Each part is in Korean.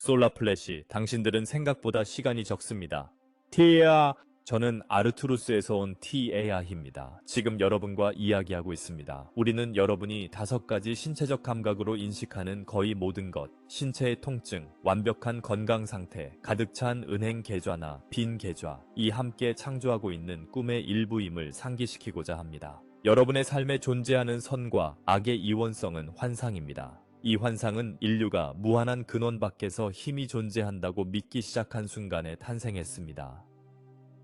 솔라 플래시, 당신들은 생각보다 시간이 적습니다. 티에아, 저는 아르투루스에서 온 티에아입니다. 지금 여러분과 이야기하고 있습니다. 우리는 여러분이 5가지 신체적 감각으로 인식하는 거의 모든 것, 신체의 통증, 완벽한 건강 상태, 가득 찬 은행 계좌나 빈 계좌, 이 함께 창조하고 있는 꿈의 일부임을 상기시키고자 합니다. 여러분의 삶에 존재하는 선과 악의 이원성은 환상입니다. 이 환상은 인류가 무한한 근원 밖에서 힘이 존재한다고 믿기 시작한 순간에 탄생했습니다.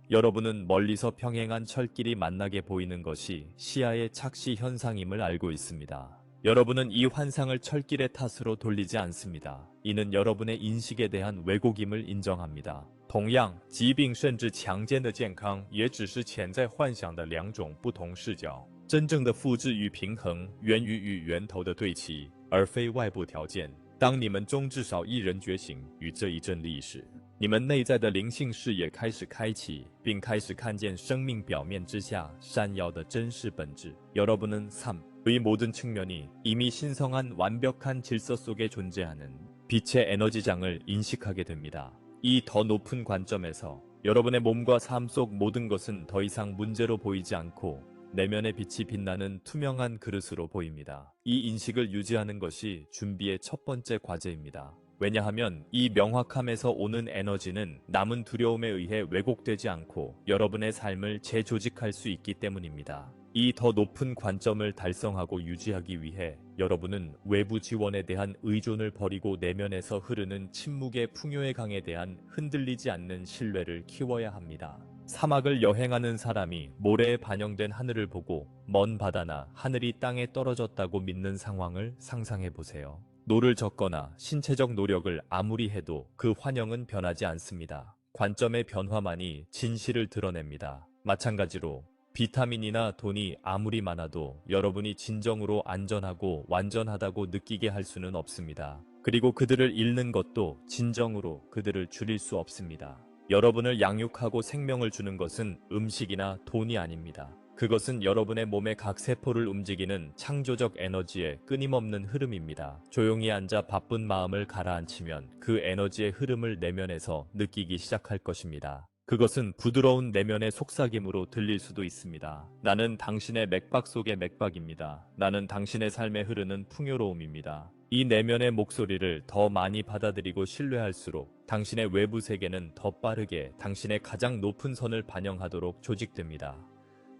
여러분은 멀리서 평행한 철길이 만나게 보이는 것이 시야의 착시 현상임을 알고 있습니다. 여러분은 이 환상을 철길의 탓으로 돌리지 않습니다. 이는 여러분의 인식에 대한 왜곡임을 인정합니다. 同样，疾病甚至强健的健康也只是潜在幻想的两种不同视角。真正的复制与平衡源于与源头的对齐，而非外部条件。当你们中至少一人觉醒与这一阵历史，你们内在的灵性视野开始开启，并开始看见生命表面之下闪耀的真实本质。여러분은 삶의 모든 측면이 이미 신성한 완벽한 질서 속에 존재하는 빛의 에너지장을 인식하게 됩니다. 이 더 높은 관점에서 여러분의 몸과 삶 속 모든 것은 더 이상 문제로 보이지 않고 내면의 빛이 빛나는 투명한 그릇으로 보입니다. 이 인식을 유지하는 것이 준비의 첫 번째 과제입니다. 왜냐하면 이 명확함에서 오는 에너지는 남은 두려움에 의해 왜곡되지 않고 여러분의 삶을 재조직할 수 있기 때문입니다. 이 더 높은 관점을 달성하고 유지하기 위해 여러분은 외부 지원에 대한 의존을 버리고 내면에서 흐르는 침묵의 풍요의 강에 대한 흔들리지 않는 신뢰를 키워야 합니다. 사막을 여행하는 사람이 모래에 반영된 하늘을 보고 먼 바다나 하늘이 땅에 떨어졌다고 믿는 상황을 상상해 보세요. 노를 젓거나 신체적 노력을 아무리 해도 그 환영은 변하지 않습니다. 관점의 변화만이 진실을 드러냅니다. 마찬가지로 비타민이나 돈이 아무리 많아도 여러분이 진정으로 안전하고 완전하다고 느끼게 할 수는 없습니다. 그리고 그들을 잃는 것도 진정으로 그들을 줄일 수 없습니다. 여러분을 양육하고 생명을 주는 것은 음식이나 돈이 아닙니다. 그것은 여러분의 몸의 각 세포를 움직이는 창조적 에너지의 끊임없는 흐름입니다. 조용히 앉아 바쁜 마음을 가라앉히면 그 에너지의 흐름을 내면에서 느끼기 시작할 것입니다. 그것은 부드러운 내면의 속삭임으로 들릴 수도 있습니다. 나는 당신의 맥박 속의 맥박입니다. 나는 당신의 삶에 흐르는 풍요로움입니다. 이 내면의 목소리를 더 많이 받아들이고 신뢰할수록 당신의 외부 세계는 더 빠르게 당신의 가장 높은 선을 반영하도록 조직됩니다.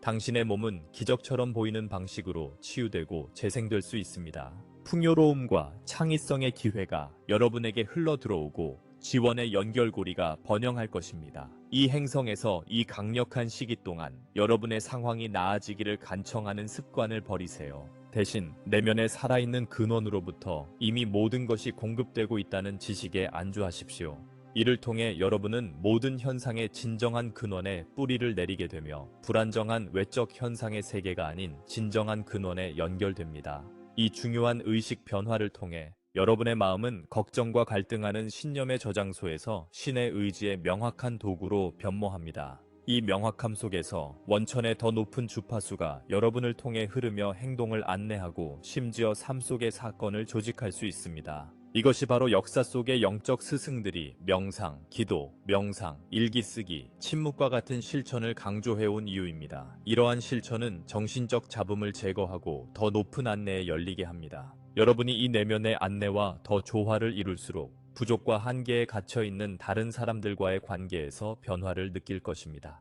당신의 몸은 기적처럼 보이는 방식으로 치유되고 재생될 수 있습니다. 풍요로움과 창의성의 기회가 여러분에게 흘러들어오고 지원의 연결고리가 번영할 것입니다. 이 행성에서 이 강력한 시기 동안 여러분의 상황이 나아지기를 간청하는 습관을 버리세요. 대신 내면에 살아있는 근원으로부터 이미 모든 것이 공급되고 있다는 지식에 안주하십시오. 이를 통해 여러분은 모든 현상의 진정한 근원에 뿌리를 내리게 되며 불안정한 외적 현상의 세계가 아닌 진정한 근원에 연결됩니다. 이 중요한 의식 변화를 통해 여러분의 마음은 걱정과 갈등하는 신념의 저장소에서 신의 의지의 명확한 도구로 변모합니다. 이 명확함 속에서 원천의 더 높은 주파수가 여러분을 통해 흐르며 행동을 안내하고 심지어 삶 속의 사건을 조직할 수 있습니다. 이것이 바로 역사 속의 영적 스승들이 명상, 기도, 명상, 일기 쓰기, 침묵과 같은 실천을 강조해온 이유입니다. 이러한 실천은 정신적 잡음을 제거하고 더 높은 안내에 열리게 합니다. 여러분이 이 내면의 안내와 더 조화를 이룰수록 부족과 한계에 갇혀있는 다른 사람들과의 관계에서 변화를 느낄 것입니다.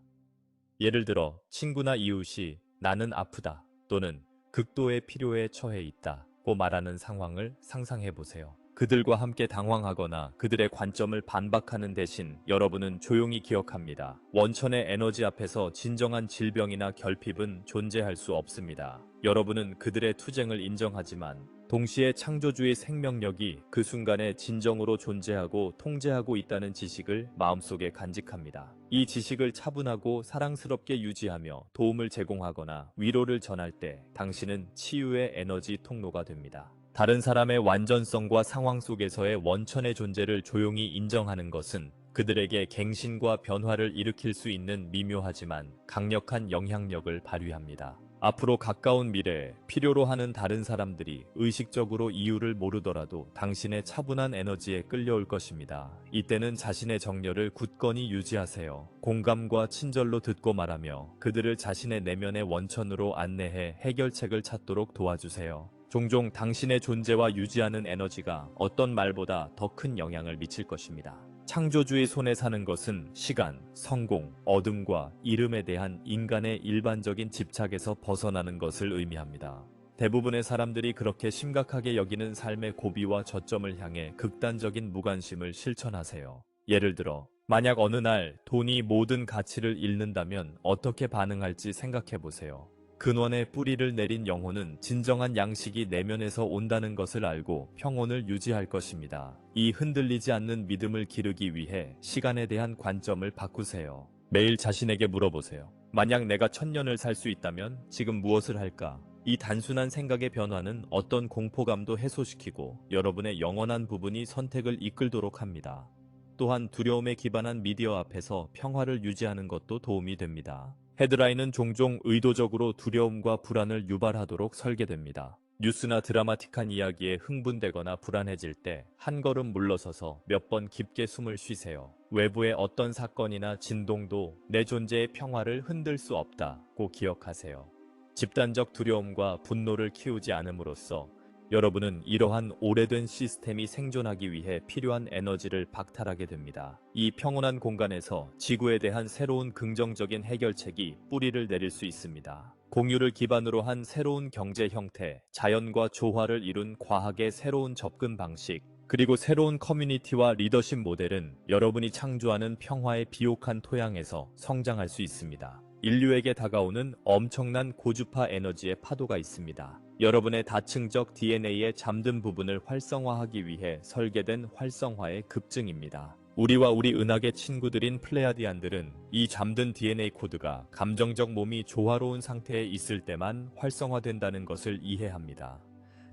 예를 들어 친구나 이웃이 나는 아프다 또는 극도의 필요에 처해 있다고 말하는 상황을 상상해 보세요. 그들과 함께 당황하거나 그들의 관점을 반박하는 대신 여러분은 조용히 기억합니다. 원천의 에너지 앞에서 진정한 질병이나 결핍은 존재할 수 없습니다. 여러분은 그들의 투쟁을 인정하지만 동시에 창조주의 생명력이 그 순간에 진정으로 존재하고 통제하고 있다는 지식을 마음속에 간직합니다. 이 지식을 차분하고 사랑스럽게 유지하며 도움을 제공하거나 위로를 전할 때 당신은 치유의 에너지 통로가 됩니다. 다른 사람의 완전성과 상황 속에서의 원천의 존재를 조용히 인정하는 것은 그들에게 갱신과 변화를 일으킬 수 있는 미묘하지만 강력한 영향력을 발휘합니다. 앞으로 가까운 미래에 필요로 하는 다른 사람들이 의식적으로 이유를 모르더라도 당신의 차분한 에너지에 끌려올 것입니다. 이때는 자신의 정열을 굳건히 유지하세요. 공감과 친절로 듣고 말하며 그들을 자신의 내면의 원천으로 안내해 해결책을 찾도록 도와주세요. 종종 당신의 존재와 유지하는 에너지가 어떤 말보다 더 큰 영향을 미칠 것입니다. 창조주의 손에 사는 것은 시간, 성공, 어둠과 이름에 대한 인간의 일반적인 집착에서 벗어나는 것을 의미합니다. 대부분의 사람들이 그렇게 심각하게 여기는 삶의 고비와 저점을 향해 극단적인 무관심을 실천하세요. 예를 들어, 만약 어느 날 돈이 모든 가치를 잃는다면 어떻게 반응할지 생각해 보세요. 근원에 뿌리를 내린 영혼은 진정한 양식이 내면에서 온다는 것을 알고 평온을 유지할 것입니다. 이 흔들리지 않는 믿음을 기르기 위해 시간에 대한 관점을 바꾸세요. 매일 자신에게 물어보세요. 만약 내가 1000년을 살 수 있다면 지금 무엇을 할까? 이 단순한 생각의 변화는 어떤 공포감도 해소시키고 여러분의 영원한 부분이 선택을 이끌도록 합니다. 또한 두려움에 기반한 미디어 앞에서 평화를 유지하는 것도 도움이 됩니다. 헤드라인은 종종 의도적으로 두려움과 불안을 유발하도록 설계됩니다. 뉴스나 드라마틱한 이야기에 흥분되거나 불안해질 때 한 걸음 물러서서 몇 번 깊게 숨을 쉬세요. 외부의 어떤 사건이나 진동도 내 존재의 평화를 흔들 수 없다고 기억하세요. 집단적 두려움과 분노를 키우지 않음으로써 여러분은 이러한 오래된 시스템이 생존하기 위해 필요한 에너지를 박탈하게 됩니다. 이 평온한 공간에서 지구에 대한 새로운 긍정적인 해결책이 뿌리를 내릴 수 있습니다. 공유를 기반으로 한 새로운 경제 형태, 자연과 조화를 이룬 과학의 새로운 접근 방식, 그리고 새로운 커뮤니티와 리더십 모델은 여러분이 창조하는 평화의 비옥한 토양에서 성장할 수 있습니다. 인류에게 다가오는 엄청난 고주파 에너지의 파도가 있습니다. 여러분의 다층적 DNA의 잠든 부분을 활성화하기 위해 설계된 활성화의 급증입니다. 우리와 우리 은하계 친구들인 플레야디안들은 이 잠든 DNA 코드가 감정적 몸이 조화로운 상태에 있을 때만 활성화된다는 것을 이해합니다.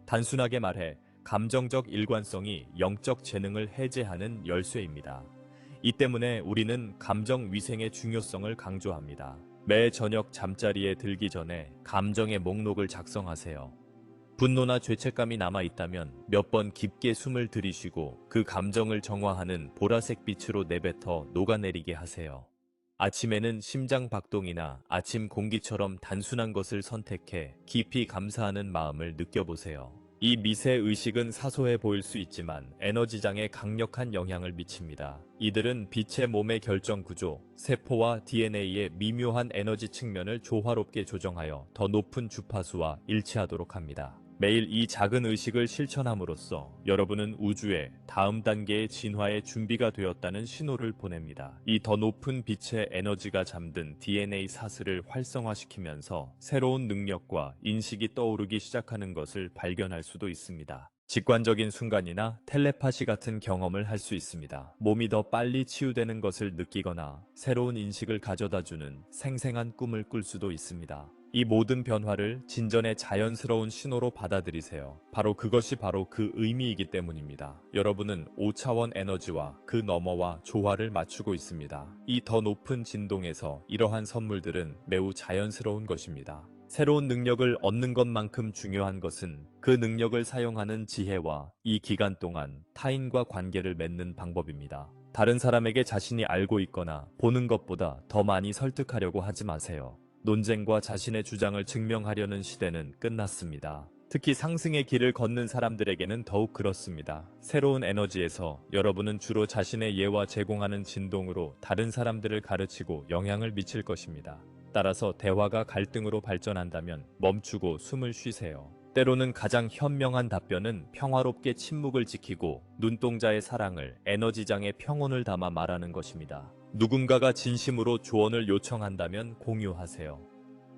단순하게 말해 감정적 일관성이 영적 재능을 해제하는 열쇠입니다. 이 때문에 우리는 감정 위생의 중요성을 강조합니다. 매 저녁 잠자리에 들기 전에 감정의 목록을 작성하세요. 분노나 죄책감이 남아있다면 몇 번 깊게 숨을 들이쉬고 그 감정을 정화하는 보라색 빛으로 내뱉어 녹아내리게 하세요. 아침에는 심장 박동이나 아침 공기처럼 단순한 것을 선택해 깊이 감사하는 마음을 느껴보세요. 이 미세 의식은 사소해 보일 수 있지만 에너지장에 강력한 영향을 미칩니다. 이들은 빛의 몸의 결정 구조, 세포와 DNA의 미묘한 에너지 측면을 조화롭게 조정하여 더 높은 주파수와 일치하도록 합니다. 매일 이 작은 의식을 실천함으로써 여러분은 우주에 다음 단계의 진화의 준비가 되었다는 신호를 보냅니다. 이 더 높은 빛의 에너지가 잠든 DNA 사슬을 활성화시키면서 새로운 능력과 인식이 떠오르기 시작하는 것을 발견할 수도 있습니다. 직관적인 순간이나 텔레파시 같은 경험을 할 수 있습니다. 몸이 더 빨리 치유되는 것을 느끼거나 새로운 인식을 가져다주는 생생한 꿈을 꿀 수도 있습니다. 이 모든 변화를 진전의 자연스러운 신호로 받아들이세요. 그것이 바로 그 의미이기 때문입니다. 여러분은 5차원 에너지와 그 너머와 조화를 맞추고 있습니다. 이 더 높은 진동에서 이러한 선물들은 매우 자연스러운 것입니다. 새로운 능력을 얻는 것만큼 중요한 것은 그 능력을 사용하는 지혜와 이 기간 동안 타인과 관계를 맺는 방법입니다. 다른 사람에게 자신이 알고 있거나 보는 것보다 더 많이 설득하려고 하지 마세요. 논쟁과 자신의 주장을 증명하려는 시대는 끝났습니다. 특히 상승의 길을 걷는 사람들에게는 더욱 그렇습니다. 새로운 에너지에서 여러분은 주로 자신의 예와 제공하는 진동으로 다른 사람들을 가르치고 영향을 미칠 것입니다. 따라서 대화가 갈등으로 발전한다면 멈추고 숨을 쉬세요. 때로는 가장 현명한 답변은 평화롭게 침묵을 지키고 눈동자의 사랑을, 에너지장의 평온을 담아 말하는 것입니다. 누군가가 진심으로 조언을 요청한다면 공유하세요.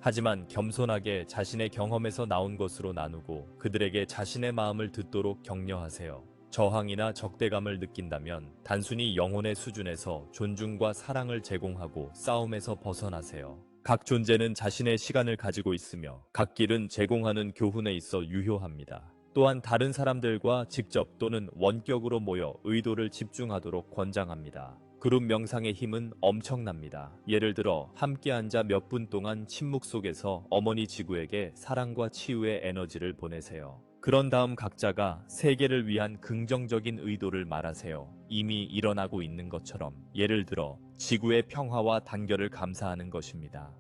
하지만 겸손하게 자신의 경험에서 나온 것으로 나누고 그들에게 자신의 마음을 듣도록 격려하세요. 저항이나 적대감을 느낀다면 단순히 영혼의 수준에서 존중과 사랑을 제공하고 싸움에서 벗어나세요. 각 존재는 자신의 시간을 가지고 있으며 각 길은 제공하는 교훈에 있어 유효합니다. 또한 다른 사람들과 직접 또는 원격으로 모여 의도를 집중하도록 권장합니다. 그룹 명상의 힘은 엄청납니다. 예를 들어 함께 앉아 몇 분 동안 침묵 속에서 어머니 지구에게 사랑과 치유의 에너지를 보내세요. 그런 다음 각자가 세계를 위한 긍정적인 의도를 말하세요. 이미 일어나고 있는 것처럼. 예를 들어 지구의 평화와 단결을 감사하는 것입니다.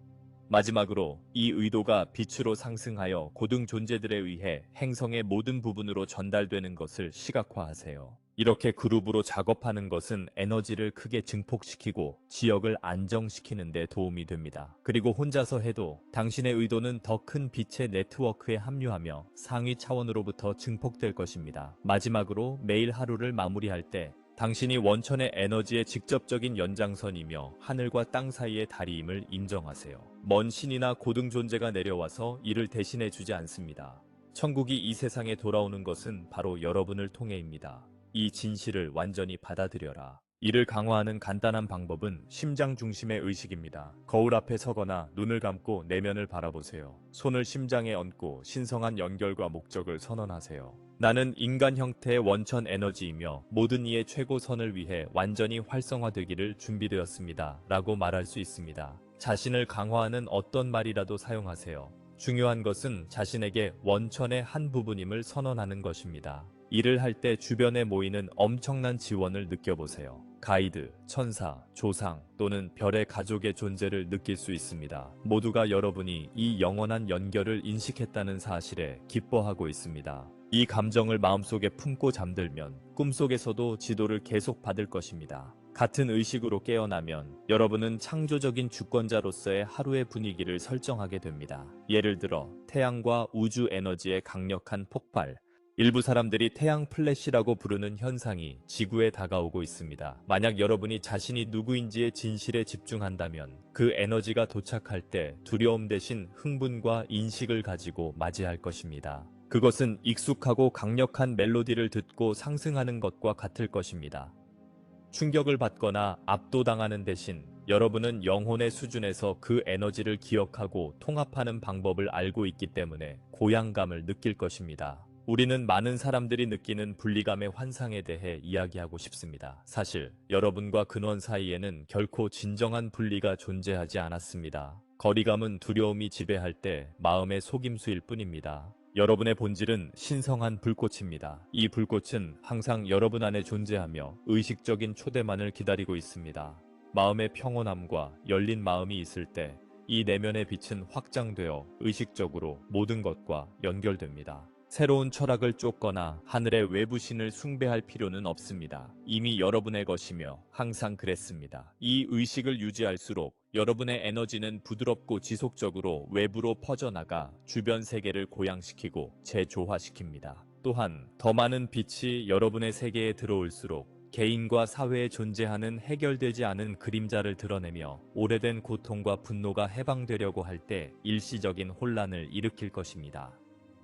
마지막으로 이 의도가 빛으로 상승하여 고등 존재들에 의해 행성의 모든 부분으로 전달되는 것을 시각화하세요. 이렇게 그룹으로 작업하는 것은 에너지를 크게 증폭시키고 지역을 안정시키는 데 도움이 됩니다. 그리고 혼자서 해도 당신의 의도는 더 큰 빛의 네트워크에 합류하며 상위 차원으로부터 증폭될 것입니다. 마지막으로 매일 하루를 마무리할 때 당신이 원천의 에너지의 직접적인 연장선이며 하늘과 땅 사이의 다리임을 인정하세요. 먼 신이나 고등 존재가 내려와서 이를 대신해 주지 않습니다. 천국이 이 세상에 돌아오는 것은 바로 여러분을 통해입니다. 이 진실을 완전히 받아들여라. 이를 강화하는 간단한 방법은 심장 중심의 의식입니다. 거울 앞에 서거나 눈을 감고 내면을 바라보세요. 손을 심장에 얹고 신성한 연결과 목적을 선언하세요. 나는 인간 형태의 원천 에너지이며 모든 이의 최고선을 위해 완전히 활성화되기를 준비되었습니다. 라고 말할 수 있습니다. 자신을 강화하는 어떤 말이라도 사용하세요. 중요한 것은 자신에게 원천의 한 부분임을 선언하는 것입니다. 일을 할 때 주변에 모이는 엄청난 지원을 느껴보세요. 가이드, 천사, 조상 또는 별의 가족의 존재를 느낄 수 있습니다. 모두가 여러분이 이 영원한 연결을 인식했다는 사실에 기뻐하고 있습니다. 이 감정을 마음속에 품고 잠들면 꿈속에서도 지도를 계속 받을 것입니다. 같은 의식으로 깨어나면 여러분은 창조적인 주권자로서의 하루의 분위기를 설정하게 됩니다. 예를 들어 태양과 우주 에너지의 강력한 폭발, 일부 사람들이 태양 플래시라고 부르는 현상이 지구에 다가오고 있습니다. 만약 여러분이 자신이 누구인지의 진실에 집중한다면 그 에너지가 도착할 때 두려움 대신 흥분과 인식을 가지고 맞이할 것입니다. 그것은 익숙하고 강력한 멜로디를 듣고 상승하는 것과 같을 것입니다. 충격을 받거나 압도당하는 대신 여러분은 영혼의 수준에서 그 에너지를 기억하고 통합하는 방법을 알고 있기 때문에 고양감을 느낄 것입니다. 우리는 많은 사람들이 느끼는 분리감의 환상에 대해 이야기하고 싶습니다. 사실 여러분과 근원 사이에는 결코 진정한 분리가 존재하지 않았습니다. 거리감은 두려움이 지배할 때 마음의 속임수일 뿐입니다. 여러분의 본질은 신성한 불꽃입니다. 이 불꽃은 항상 여러분 안에 존재하며 의식적인 초대만을 기다리고 있습니다. 마음의 평온함과 열린 마음이 있을 때 이 내면의 빛은 확장되어 의식적으로 모든 것과 연결됩니다. 새로운 철학을 쫓거나 하늘의 외부 신을 숭배할 필요는 없습니다. 이미 여러분의 것이며 항상 그랬습니다. 이 의식을 유지할수록 여러분의 에너지는 부드럽고 지속적으로 외부로 퍼져나가 주변 세계를 고양시키고 재조화시킵니다. 또한 더 많은 빛이 여러분의 세계에 들어올수록 개인과 사회에 존재하는 해결되지 않은 그림자를 드러내며 오래된 고통과 분노가 해방되려고 할 때 일시적인 혼란을 일으킬 것입니다.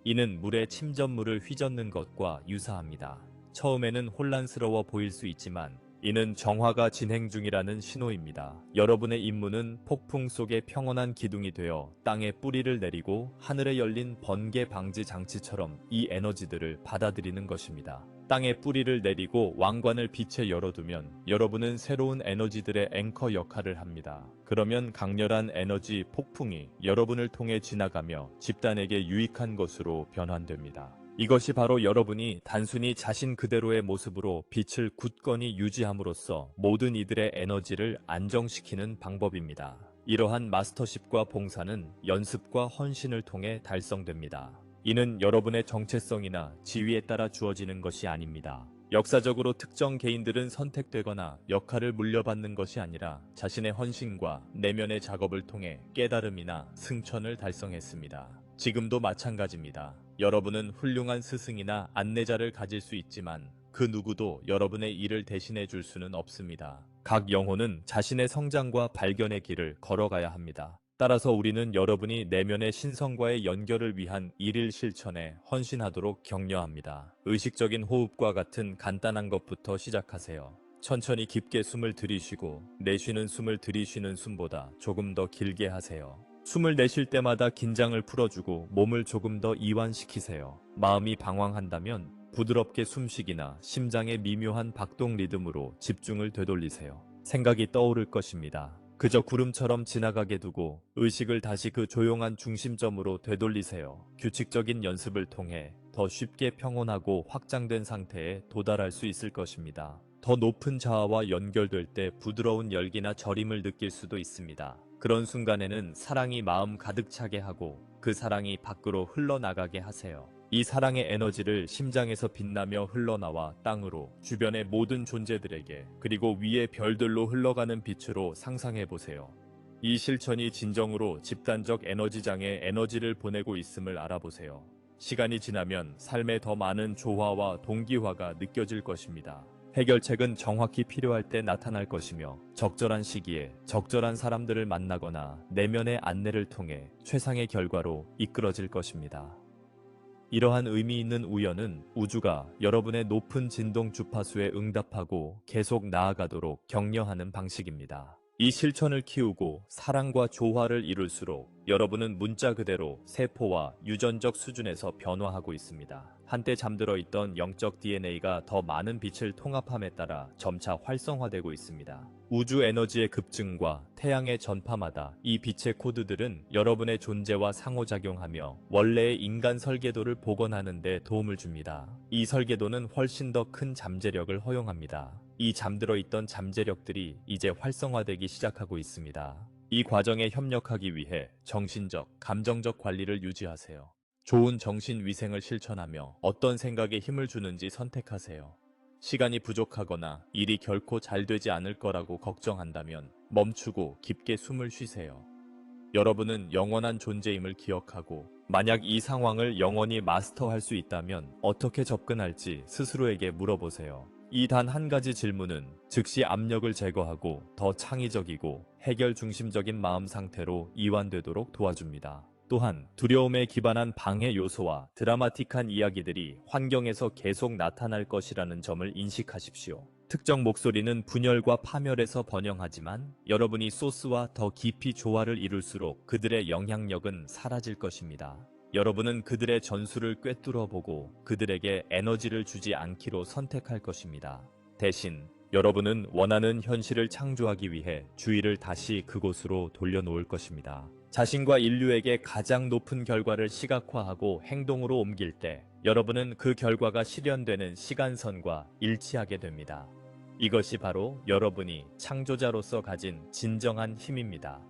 이는 물에 침전물을 휘젓는 것과 유사합니다. 처음에는 혼란스러워 보일 수 있지만 이는 정화가 진행 중이라는 신호입니다. 여러분의 임무는 폭풍 속의 평온한 기둥이 되어 땅에 뿌리를 내리고 하늘에 열린 번개 방지 장치처럼 이 에너지들을 받아들이는 것입니다. 땅에 뿌리를 내리고 왕관을 빛에 열어두면 여러분은 새로운 에너지들의 앵커 역할을 합니다. 그러면 강렬한 에너지 폭풍이 여러분을 통해 지나가며 집단에게 유익한 것으로 변환됩니다. 이것이 바로 여러분이 단순히 자신 그대로의 모습으로 빛을 굳건히 유지함으로써 모든 이들의 에너지를 안정시키는 방법입니다. 이러한 마스터십과 봉사는 연습과 헌신을 통해 달성됩니다. 이는 여러분의 정체성이나 지위에 따라 주어지는 것이 아닙니다. 역사적으로 특정 개인들은 선택되거나 역할을 물려받는 것이 아니라 자신의 헌신과 내면의 작업을 통해 깨달음이나 승천을 달성했습니다. 지금도 마찬가지입니다. 여러분은 훌륭한 스승이나 안내자를 가질 수 있지만 그 누구도 여러분의 일을 대신해 줄 수는 없습니다. 각 영혼은 자신의 성장과 발견의 길을 걸어가야 합니다. 따라서 우리는 여러분이 내면의 신성과의 연결을 위한 일일 실천에 헌신하도록 격려합니다. 의식적인 호흡과 같은 간단한 것부터 시작하세요. 천천히 깊게 숨을 들이쉬고 내쉬는 숨을 들이쉬는 숨보다 조금 더 길게 하세요. 숨을 내쉴 때마다 긴장을 풀어주고 몸을 조금 더 이완시키세요. 마음이 방황한다면 부드럽게 숨쉬기나 심장의 미묘한 박동 리듬으로 집중을 되돌리세요. 생각이 떠오를 것입니다. 그저 구름처럼 지나가게 두고 의식을 다시 그 조용한 중심점으로 되돌리세요. 규칙적인 연습을 통해 더 쉽게 평온하고 확장된 상태에 도달할 수 있을 것입니다. 더 높은 자아와 연결될 때 부드러운 열기나 저림을 느낄 수도 있습니다. 그런 순간에는 사랑이 마음 가득 차게 하고 그 사랑이 밖으로 흘러나가게 하세요. 이 사랑의 에너지를 심장에서 빛나며 흘러나와 땅으로, 주변의 모든 존재들에게, 그리고 위의 별들로 흘러가는 빛으로 상상해 보세요. 이 실천이 진정으로 집단적 에너지장에 에너지를 보내고 있음을 알아보세요. 시간이 지나면 삶에 더 많은 조화와 동기화가 느껴질 것입니다. 해결책은 정확히 필요할 때 나타날 것이며, 적절한 시기에 적절한 사람들을 만나거나 내면의 안내를 통해 최상의 결과로 이끌어질 것입니다. 이러한 의미 있는 우연은 우주가 여러분의 높은 진동 주파수에 응답하고 계속 나아가도록 격려하는 방식입니다. 이 실천을 키우고 사랑과 조화를 이룰수록 여러분은 문자 그대로 세포와 유전적 수준에서 변화하고 있습니다. 한때 잠들어 있던 영적 DNA가 더 많은 빛을 통합함에 따라 점차 활성화되고 있습니다. 우주 에너지의 급증과 태양의 전파마다 이 빛의 코드들은 여러분의 존재와 상호작용하며 원래의 인간 설계도를 복원하는 데 도움을 줍니다. 이 설계도는 훨씬 더 큰 잠재력을 허용합니다. 이 잠들어 있던 잠재력들이 이제 활성화되기 시작하고 있습니다. 이 과정에 협력하기 위해 정신적, 감정적 관리를 유지하세요. 좋은 정신 위생을 실천하며 어떤 생각에 힘을 주는지 선택하세요. 시간이 부족하거나 일이 결코 잘 되지 않을 거라고 걱정한다면 멈추고 깊게 숨을 쉬세요. 여러분은 영원한 존재임을 기억하고, 만약 이 상황을 영원히 마스터할 수 있다면 어떻게 접근할지 스스로에게 물어보세요. 이 단 한 가지 질문은 즉시 압력을 제거하고 더 창의적이고 해결 중심적인 마음 상태로 이완되도록 도와줍니다. 또한 두려움에 기반한 방해 요소와 드라마틱한 이야기들이 환경에서 계속 나타날 것이라는 점을 인식하십시오. 특정 목소리는 분열과 파멸에서 번영하지만 여러분이 소스와 더 깊이 조화를 이룰수록 그들의 영향력은 사라질 것입니다. 여러분은 그들의 전술을 꿰뚫어 보고 그들에게 에너지를 주지 않기로 선택할 것입니다. 대신 여러분은 원하는 현실을 창조하기 위해 주의를 다시 그곳으로 돌려놓을 것입니다. 자신과 인류에게 가장 높은 결과를 시각화하고 행동으로 옮길 때 여러분은 그 결과가 실현되는 시간선과 일치하게 됩니다. 이것이 바로 여러분이 창조자로서 가진 진정한 힘입니다.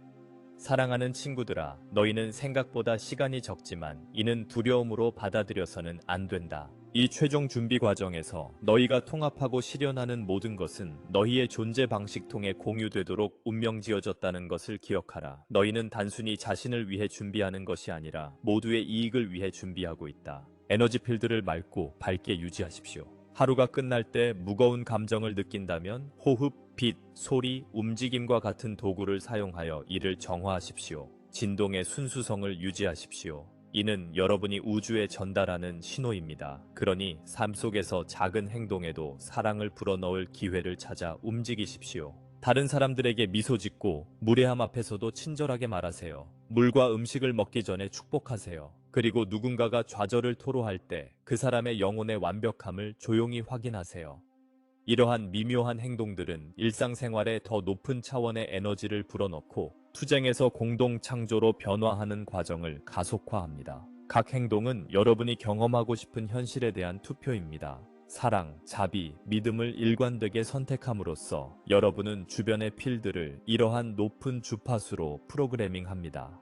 사랑하는 친구들아, 너희는 생각보다 시간이 적지만 이는 두려움으로 받아들여서는 안 된다. 이 최종 준비 과정에서 너희가 통합하고 실현하는 모든 것은 너희의 존재 방식 통해 공유되도록 운명지어졌다는 것을 기억하라. 너희는 단순히 자신을 위해 준비하는 것이 아니라 모두의 이익을 위해 준비하고 있다. 에너지 필드를 맑고 밝게 유지하십시오. 하루가 끝날 때 무거운 감정을 느낀다면 호흡, 빛, 소리, 움직임과 같은 도구를 사용하여 이를 정화하십시오. 진동의 순수성을 유지하십시오. 이는 여러분이 우주에 전달하는 신호입니다. 그러니 삶 속에서 작은 행동에도 사랑을 불어넣을 기회를 찾아 움직이십시오. 다른 사람들에게 미소 짓고 무례함 앞에서도 친절하게 말하세요. 물과 음식을 먹기 전에 축복하세요. 그리고 누군가가 좌절을 토로할 때 그 사람의 영혼의 완벽함을 조용히 확인하세요. 이러한 미묘한 행동들은 일상생활에 더 높은 차원의 에너지를 불어넣고 투쟁에서 공동 창조로 변화하는 과정을 가속화합니다. 각 행동은 여러분이 경험하고 싶은 현실에 대한 투표입니다. 사랑, 자비, 믿음을 일관되게 선택함으로써 여러분은 주변의 필드를 이러한 높은 주파수로 프로그래밍합니다.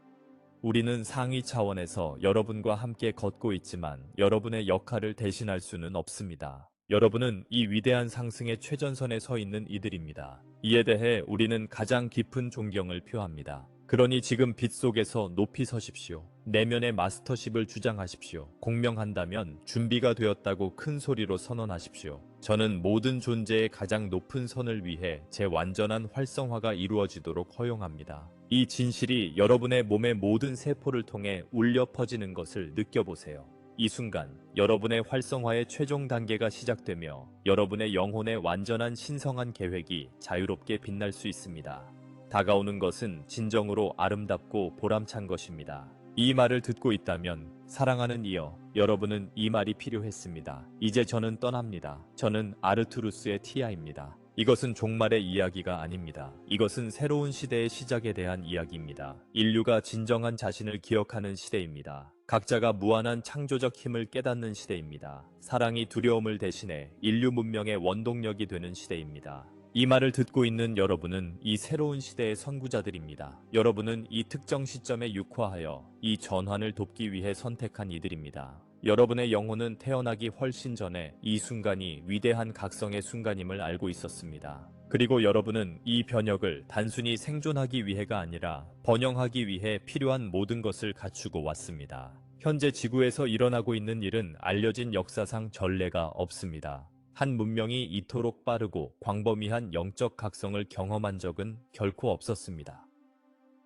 우리는 상위 차원에서 여러분과 함께 걷고 있지만 여러분의 역할을 대신할 수는 없습니다. 여러분은 이 위대한 상승의 최전선에 서 있는 이들입니다. 이에 대해 우리는 가장 깊은 존경을 표합니다. 그러니 지금 빛 속에서 높이 서십시오. 내면의 마스터십을 주장하십시오. 공명한다면 준비가 되었다고 큰 소리로 선언하십시오. 저는 모든 존재의 가장 높은 선을 위해 제 완전한 활성화가 이루어지도록 허용합니다. 이 진실이 여러분의 몸의 모든 세포를 통해 울려 퍼지는 것을 느껴보세요. 이 순간 여러분의 활성화의 최종 단계가 시작되며 여러분의 영혼의 완전한 신성한 계획이 자유롭게 빛날 수 있습니다. 다가오는 것은 진정으로 아름답고 보람찬 것입니다. 이 말을 듣고 있다면 사랑하는 이여, 여러분은 이 말이 필요했습니다. 이제 저는 떠납니다. 저는 아르투루스의 티아입니다. 이것은 종말의 이야기가 아닙니다. 이것은 새로운 시대의 시작에 대한 이야기입니다. 인류가 진정한 자신을 기억하는 시대입니다. 각자가 무한한 창조적 힘을 깨닫는 시대입니다. 사랑이 두려움을 대신해 인류 문명의 원동력이 되는 시대입니다. 이 말을 듣고 있는 여러분은 이 새로운 시대의 선구자들입니다. 여러분은 이 특정 시점에 육화하여 이 전환을 돕기 위해 선택한 이들입니다. 여러분의 영혼은 태어나기 훨씬 전에 이 순간이 위대한 각성의 순간임을 알고 있었습니다. 그리고 여러분은 이 변혁을 단순히 생존하기 위해가 아니라 번영하기 위해 필요한 모든 것을 갖추고 왔습니다. 현재 지구에서 일어나고 있는 일은 알려진 역사상 전례가 없습니다. 한 문명이 이토록 빠르고 광범위한 영적 각성을 경험한 적은 결코 없었습니다.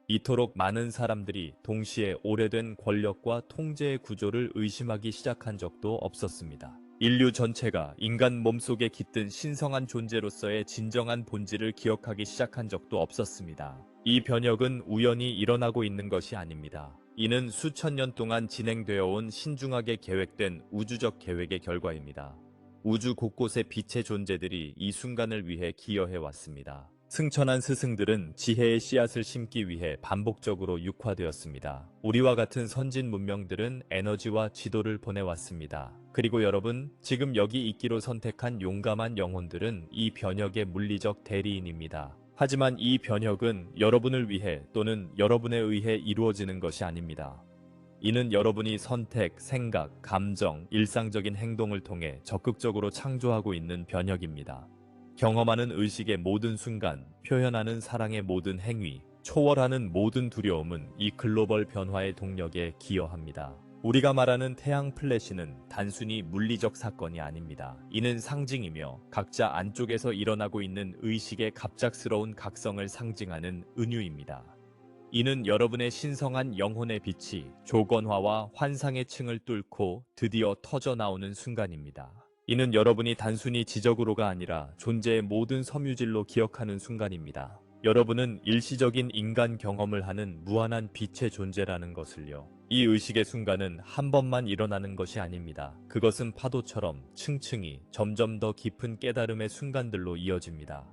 이토록 많은 사람들이 동시에 오래된 권력과 통제의 구조를 의심하기 시작한 적도 없었습니다. 인류 전체가 인간 몸속에 깃든 신성한 존재로서의 진정한 본질을 기억하기 시작한 적도 없었습니다. 이 변혁은 우연히 일어나고 있는 것이 아닙니다. 이는 수천 년 동안 진행되어 온 신중하게 계획된 우주적 계획의 결과입니다. 우주 곳곳의 빛의 존재들이 이 순간을 위해 기여해 왔습니다. 승천한 스승들은 지혜의 씨앗을 심기 위해 반복적으로 육화되었습니다. 우리와 같은 선진 문명들은 에너지와 지도를 보내왔습니다. 그리고 여러분, 지금 여기 있기로 선택한 용감한 영혼들은 이 변혁의 물리적 대리인입니다. 하지만 이 변혁은 여러분을 위해 또는 여러분에 의해 이루어지는 것이 아닙니다. 이는 여러분이 선택, 생각, 감정, 일상적인 행동을 통해 적극적으로 창조하고 있는 변혁입니다. 경험하는 의식의 모든 순간, 표현하는 사랑의 모든 행위, 초월하는 모든 두려움은 이 글로벌 변화의 동력에 기여합니다. 우리가 말하는 태양 플래시는 단순히 물리적 사건이 아닙니다. 이는 상징이며 각자 안쪽에서 일어나고 있는 의식의 갑작스러운 각성을 상징하는 은유입니다. 이는 여러분의 신성한 영혼의 빛이 조건화와 환상의 층을 뚫고 드디어 터져 나오는 순간입니다. 이는 여러분이 단순히 지적으로가 아니라 존재의 모든 섬유질로 기억하는 순간입니다. 여러분은 일시적인 인간 경험을 하는 무한한 빛의 존재라는 것을요. 이 의식의 순간은 한 번만 일어나는 것이 아닙니다. 그것은 파도처럼 층층이 점점 더 깊은 깨달음의 순간들로 이어집니다.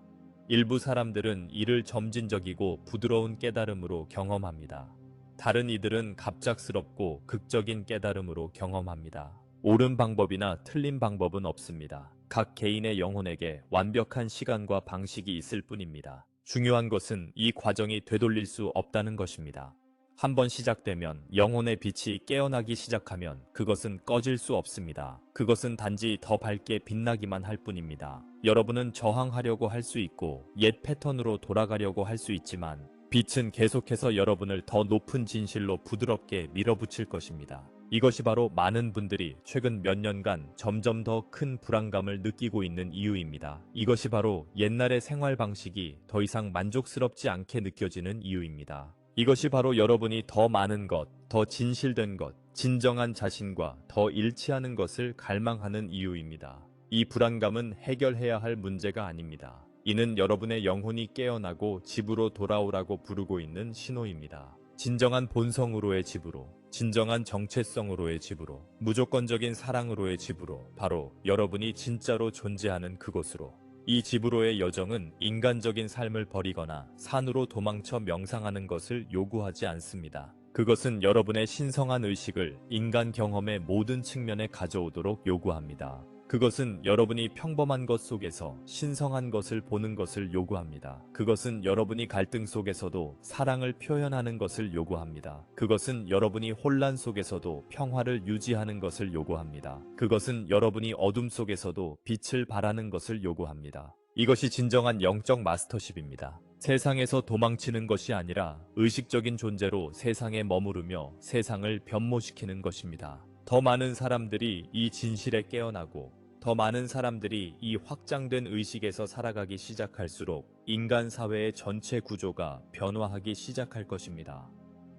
일부 사람들은 이를 점진적이고 부드러운 깨달음으로 경험합니다. 다른 이들은 갑작스럽고 극적인 깨달음으로 경험합니다. 옳은 방법이나 틀린 방법은 없습니다. 각 개인의 영혼에게 완벽한 시간과 방식이 있을 뿐입니다. 중요한 것은 이 과정이 되돌릴 수 없다는 것입니다. 한번 시작되면 영혼의 빛이 깨어나기 시작하면 그것은 꺼질 수 없습니다. 그것은 단지 더 밝게 빛나기만 할 뿐입니다. 여러분은 저항하려고 할 수 있고 옛 패턴으로 돌아가려고 할 수 있지만 빛은 계속해서 여러분을 더 높은 진실로 부드럽게 밀어붙일 것입니다. 이것이 바로 많은 분들이 최근 몇 년간 점점 더 큰 불안감을 느끼고 있는 이유입니다. 이것이 바로 옛날의 생활 방식이 더 이상 만족스럽지 않게 느껴지는 이유입니다. 이것이 바로 여러분이 더 많은 것, 더 진실된 것, 진정한 자신과 더 일치하는 것을 갈망하는 이유입니다. 이 불안감은 해결해야 할 문제가 아닙니다. 이는 여러분의 영혼이 깨어나고 집으로 돌아오라고 부르고 있는 신호입니다. 진정한 본성으로의 집으로, 진정한 정체성으로의 집으로, 무조건적인 사랑으로의 집으로, 바로 여러분이 진짜로 존재하는 그곳으로. 이 집으로의 여정은 인간적인 삶을 버리거나 산으로 도망쳐 명상하는 것을 요구하지 않습니다. 그것은 여러분의 신성한 의식을 인간 경험의 모든 측면에 가져오도록 요구합니다. 그것은 여러분이 평범한 것 속에서 신성한 것을 보는 것을 요구합니다. 그것은 여러분이 갈등 속에서도 사랑을 표현하는 것을 요구합니다. 그것은 여러분이 혼란 속에서도 평화를 유지하는 것을 요구합니다. 그것은 여러분이 어둠 속에서도 빛을 발하는 것을 요구합니다. 이것이 진정한 영적 마스터십입니다. 세상에서 도망치는 것이 아니라 의식적인 존재로 세상에 머무르며 세상을 변모시키는 것입니다. 더 많은 사람들이 이 진실에 깨어나고 더 많은 사람들이 이 확장된 의식에서 살아가기 시작할수록 인간 사회의 전체 구조가 변화하기 시작할 것입니다.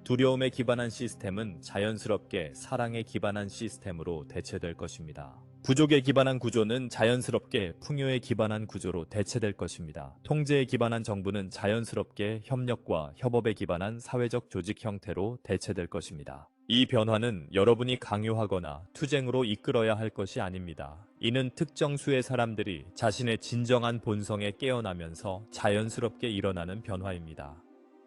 두려움에 기반한 시스템은 자연스럽게 사랑에 기반한 시스템으로 대체될 것입니다. 부족에 기반한 구조는 자연스럽게 풍요에 기반한 구조로 대체될 것입니다. 통제에 기반한 정부는 자연스럽게 협력과 협업에 기반한 사회적 조직 형태로 대체될 것입니다. 이 변화는 여러분이 강요하거나 투쟁으로 이끌어야 할 것이 아닙니다. 이는 특정 수의 사람들이 자신의 진정한 본성에 깨어나면서 자연스럽게 일어나는 변화입니다.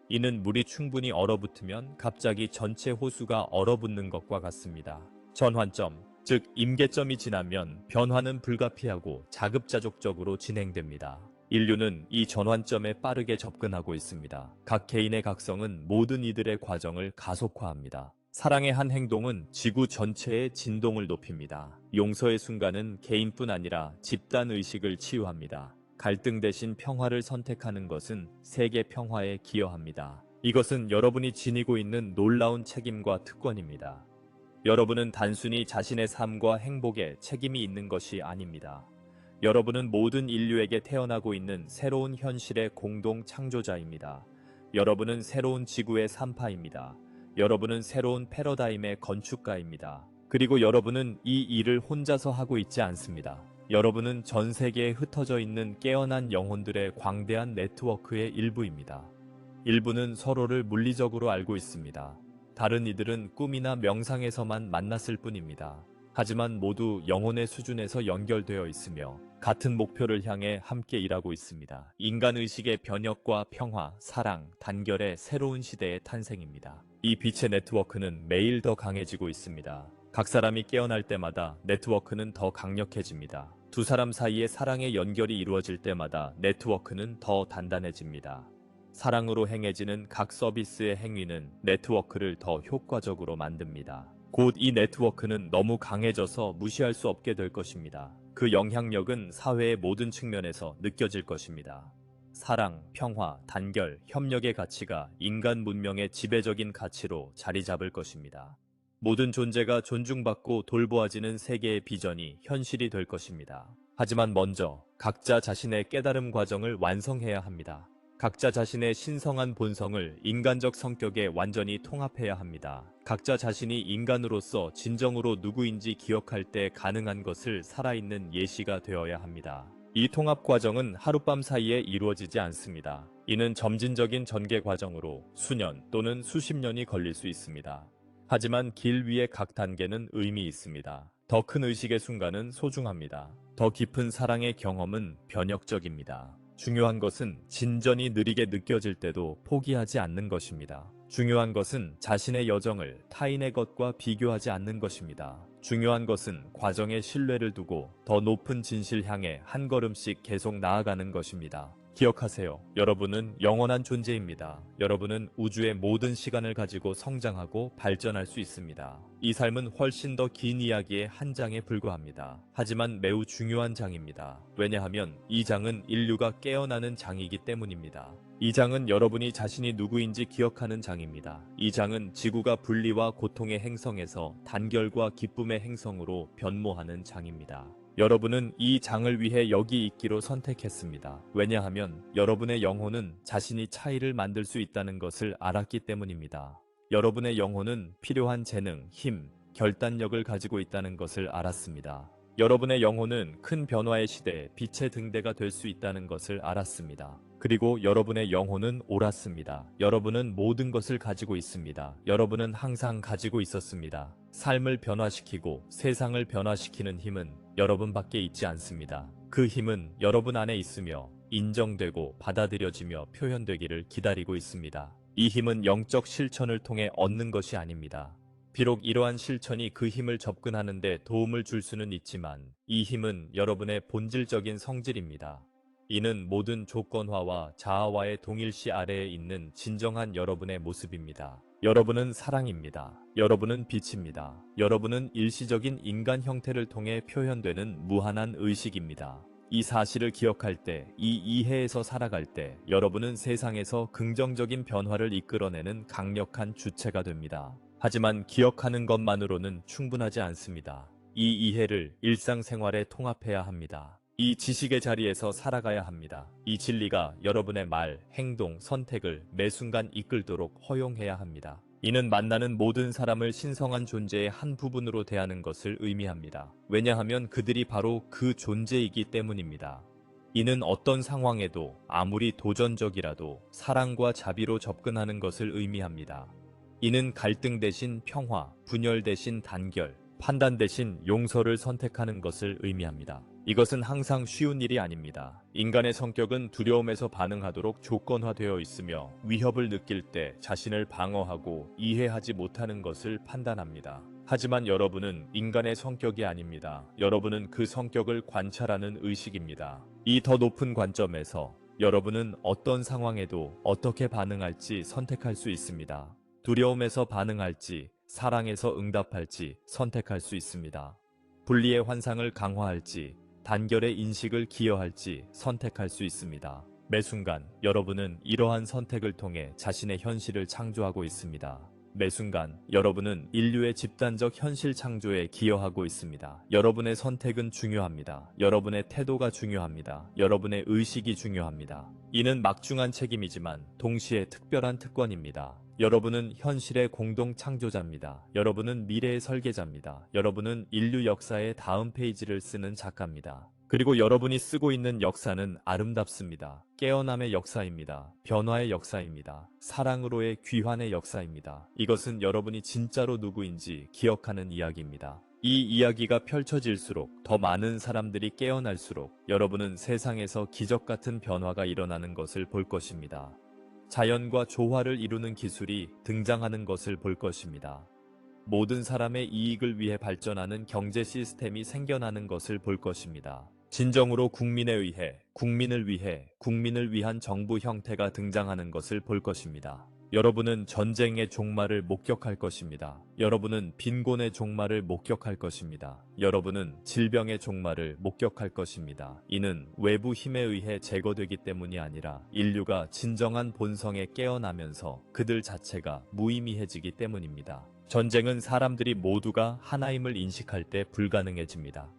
이는 물이 충분히 얼어붙으면 갑자기 전체 호수가 얼어붙는 것과 같습니다. 전환점, 즉 임계점이 지나면 변화는 불가피하고 자급자족적으로 진행됩니다. 인류는 이 전환점에 빠르게 접근하고 있습니다. 각 개인의 각성은 모든 이들의 과정을 가속화합니다. 사랑의 한 행동은 지구 전체의 진동을 높입니다. 용서의 순간은 개인뿐 아니라 집단 의식을 치유합니다. 갈등 대신 평화를 선택하는 것은 세계 평화에 기여합니다. 이것은 여러분이 지니고 있는 놀라운 책임과 특권입니다. 여러분은 단순히 자신의 삶과 행복에 책임이 있는 것이 아닙니다. 여러분은 모든 인류에게 태어나고 있는 새로운 현실의 공동 창조자입니다. 여러분은 새로운 지구의 산파입니다. 여러분은 새로운 패러다임의 건축가입니다. 그리고 여러분은 이 일을 혼자서 하고 있지 않습니다. 여러분은 전 세계에 흩어져 있는 깨어난 영혼들의 광대한 네트워크의 일부입니다. 일부는 서로를 물리적으로 알고 있습니다. 다른 이들은 꿈이나 명상에서만 만났을 뿐입니다. 하지만 모두 영혼의 수준에서 연결되어 있으며 같은 목표를 향해 함께 일하고 있습니다. 인간의식의 변혁과 평화, 사랑, 단결의 새로운 시대의 탄생입니다. 이 빛의 네트워크는 매일 더 강해지고 있습니다. 각 사람이 깨어날 때마다 네트워크는 더 강력해집니다. 두 사람 사이의 사랑의 연결이 이루어질 때마다 네트워크는 더 단단해집니다. 사랑으로 행해지는 각 서비스의 행위는 네트워크를 더 효과적으로 만듭니다. 곧 이 네트워크는 너무 강해져서 무시할 수 없게 될 것입니다. 그 영향력은 사회의 모든 측면에서 느껴질 것입니다. 사랑, 평화, 단결, 협력의 가치가 인간 문명의 지배적인 가치로 자리 잡을 것입니다. 모든 존재가 존중받고 돌보아지는 세계의 비전이 현실이 될 것입니다. 하지만 먼저 각자 자신의 깨달음 과정을 완성해야 합니다. 각자 자신의 신성한 본성을 인간적 성격에 완전히 통합해야 합니다. 각자 자신이 인간으로서 진정으로 누구인지 기억할 때 가능한 것을 살아있는 예시가 되어야 합니다. 이 통합 과정은 하룻밤 사이에 이루어지지 않습니다. 이는 점진적인 전개 과정으로 수년 또는 수십 년이 걸릴 수 있습니다. 하지만 길 위의 각 단계는 의미 있습니다. 더 큰 의식의 순간은 소중합니다. 더 깊은 사랑의 경험은 변혁적입니다. 중요한 것은 진전이 느리게 느껴질 때도 포기하지 않는 것입니다. 중요한 것은 자신의 여정을 타인의 것과 비교하지 않는 것입니다. 중요한 것은 과정에 신뢰를 두고 더 높은 진실 향해 한 걸음씩 계속 나아가는 것입니다. 기억하세요. 여러분은 영원한 존재입니다. 여러분은 우주의 모든 시간을 가지고 성장하고 발전할 수 있습니다. 이 삶은 훨씬 더 긴 이야기의 한 장에 불과합니다. 하지만 매우 중요한 장입니다. 왜냐하면 이 장은 인류가 깨어나는 장이기 때문입니다. 이 장은 여러분이 자신이 누구인지 기억하는 장입니다. 이 장은 지구가 분리와 고통의 행성에서 단결과 기쁨의 행성으로 변모하는 장입니다. 여러분은 이 장을 위해 여기 있기로 선택했습니다. 왜냐하면 여러분의 영혼은 자신이 차이를 만들 수 있다는 것을 알았기 때문입니다. 여러분의 영혼은 필요한 재능, 힘, 결단력을 가지고 있다는 것을 알았습니다. 여러분의 영혼은 큰 변화의 시대에 빛의 등대가 될 수 있다는 것을 알았습니다. 그리고 여러분의 영혼은 옳았습니다. 여러분은 모든 것을 가지고 있습니다. 여러분은 항상 가지고 있었습니다. 삶을 변화시키고 세상을 변화시키는 힘은 여러분밖에 있지 않습니다. 그 힘은 여러분 안에 있으며 인정되고 받아들여지며 표현되기를 기다리고 있습니다. 이 힘은 영적 실천을 통해 얻는 것이 아닙니다. 비록 이러한 실천이 그 힘을 접근하는 데 도움을 줄 수는 있지만 이 힘은 여러분의 본질적인 성질입니다. 이는 모든 조건화와 자아와의 동일시 아래에 있는 진정한 여러분의 모습입니다. 여러분은 사랑입니다. 여러분은 빛입니다. 여러분은 일시적인 인간 형태를 통해 표현되는 무한한 의식입니다. 이 사실을 기억할 때, 이 이해에서 살아갈 때 여러분은 세상에서 긍정적인 변화를 이끌어내는 강력한 주체가 됩니다. 하지만 기억하는 것만으로는 충분하지 않습니다. 이 이해를 일상생활에 통합해야 합니다. 이 지식의 자리에서 살아가야 합니다. 이 진리가 여러분의 말, 행동, 선택을 매 순간 이끌도록 허용해야 합니다. 이는 만나는 모든 사람을 신성한 존재의 한 부분으로 대하는 것을 의미합니다. 왜냐하면 그들이 바로 그 존재이기 때문입니다. 이는 어떤 상황에도 아무리 도전적이라도 사랑과 자비로 접근하는 것을 의미합니다. 이는 갈등 대신 평화, 분열 대신 단결, 판단 대신 용서를 선택하는 것을 의미합니다. 이것은 항상 쉬운 일이 아닙니다. 인간의 성격은 두려움에서 반응하도록 조건화되어 있으며 위협을 느낄 때 자신을 방어하고 이해하지 못하는 것을 판단합니다. 하지만 여러분은 인간의 성격이 아닙니다. 여러분은 그 성격을 관찰하는 의식입니다. 이 더 높은 관점에서 여러분은 어떤 상황에도 어떻게 반응할지 선택할 수 있습니다. 두려움에서 반응할지, 사랑에서 응답할지 선택할 수 있습니다. 분리의 환상을 강화할지, 단결의 인식을 기여할지 선택할 수 있습니다. 매 순간 여러분은 이러한 선택을 통해 자신의 현실을 창조하고 있습니다. 매 순간 여러분은 인류의 집단적 현실 창조에 기여하고 있습니다. 여러분의 선택은 중요합니다. 여러분의 태도가 중요합니다. 여러분의 의식이 중요합니다. 이는 막중한 책임이지만 동시에 특별한 특권입니다. 여러분은 현실의 공동 창조자입니다. 여러분은 미래의 설계자입니다. 여러분은 인류 역사의 다음 페이지를 쓰는 작가입니다. 그리고 여러분이 쓰고 있는 역사는 아름답습니다. 깨어남의 역사입니다. 변화의 역사입니다. 사랑으로의 귀환의 역사입니다. 이것은 여러분이 진짜로 누구인지 기억하는 이야기입니다. 이 이야기가 펼쳐질수록 더 많은 사람들이 깨어날수록 여러분은 세상에서 기적 같은 변화가 일어나는 것을 볼 것입니다. 자연과 조화를 이루는 기술이 등장하는 것을 볼 것입니다. 모든 사람의 이익을 위해 발전하는 경제 시스템이 생겨나는 것을 볼 것입니다. 진정으로 국민에 의해, 국민을 위해, 국민을 위한 정부 형태가 등장하는 것을 볼 것입니다. 여러분은 전쟁의 종말을 목격할 것입니다. 여러분은 빈곤의 종말을 목격할 것입니다. 여러분은 질병의 종말을 목격할 것입니다. 이는 외부 힘에 의해 제거되기 때문이 아니라 인류가 진정한 본성에 깨어나면서 그들 자체가 무의미해지기 때문입니다. 전쟁은 사람들이 모두가 하나임을 인식할 때 불가능해집니다.